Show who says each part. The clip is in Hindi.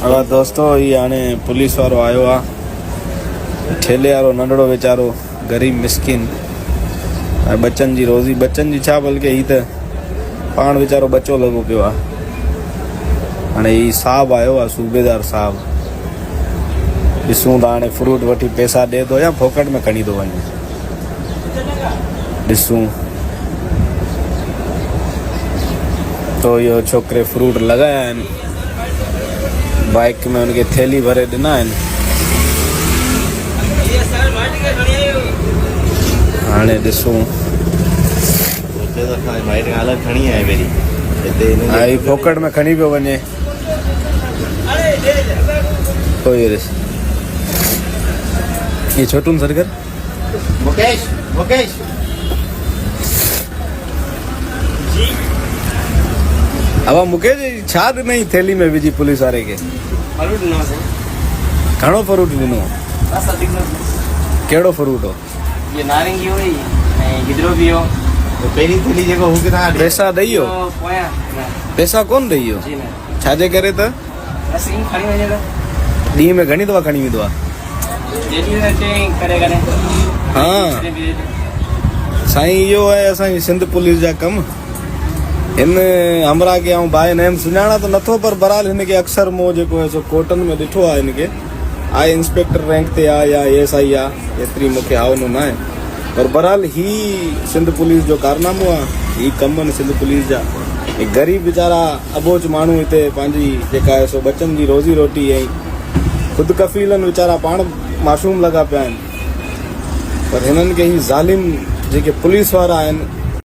Speaker 1: હવે દોસ્તો એ આને पुलिस वारो आयो आहे ठेले वारो नंढड़ो वीचारो गरीब मिसकिन बच्चन जी रोज़ी बच्चन जी छा बल्कि ही त पाण वीचारो बच्चो लॻो पियो आहे हाणे ही साहब आयो आहे सूबेदार साहब ॾिसूं था हाणे फ्रूट वठी पैसा ॾिए थो या फोकट में खणी थो वञे ॾिसूं तो इहो छोकिरे फ्रूट लॻाया आहिनि बाइक में उनखे थैली भरे ॾिना आहिनि हाणे ॾिसूं हा ही फोकट में खणी पियो वञे ये छोटून सरगर
Speaker 2: मुकेश मुकेश
Speaker 1: अब मुकेश छा ॾिनई थैली में विझी पुलिस वारे खे
Speaker 2: फ्रूट ॾिनो
Speaker 1: घणो फ्रूट ॾिनो कहिड़ो फ्रूट हो
Speaker 2: ये नारंगी हुई ऐं गिदरो भी हो तो पहिरीं थैली जेको हू किथां
Speaker 1: पैसा ॾेई वियो
Speaker 2: पोयां
Speaker 1: पैसा कोन ॾेई वियो
Speaker 2: जी न
Speaker 1: छाजे करे त
Speaker 2: बस ईअं खणी वञे त
Speaker 1: ॾींहं में घणी दफ़ा खणी वेंदो आहे
Speaker 2: डेली करे करे
Speaker 1: हा साईं इहो आहे असांजी सिंध पुलिस जा कम हिन हमरा के ऐं बाए नेम सुञाणा त नथो पर बहरहाल हिनखे अक्सर मूं जेको आहे सो कोर्टनि में ॾिठो आहे हिनखे आहे इंस्पेक्टर रैंक ते आहे या ASI आहे एतिरी मूंखे हावनो न आहे पर बहरहाल ही सिंध पुलिस जो कारनामो आहे ही कम आहिनि सिंध पुलिस जा ही ग़रीब वीचारा अबोच माण्हू हिते पंहिंजी जेका आहे सो बचनि जी रोज़ी रोटी ऐं ख़ुदि कफ़ीलनि वीचारा पाण मासूम लॻा पिया आहिनि पर हिननि खे ही ज़ालिम जेके पुलिस वारा आहिनि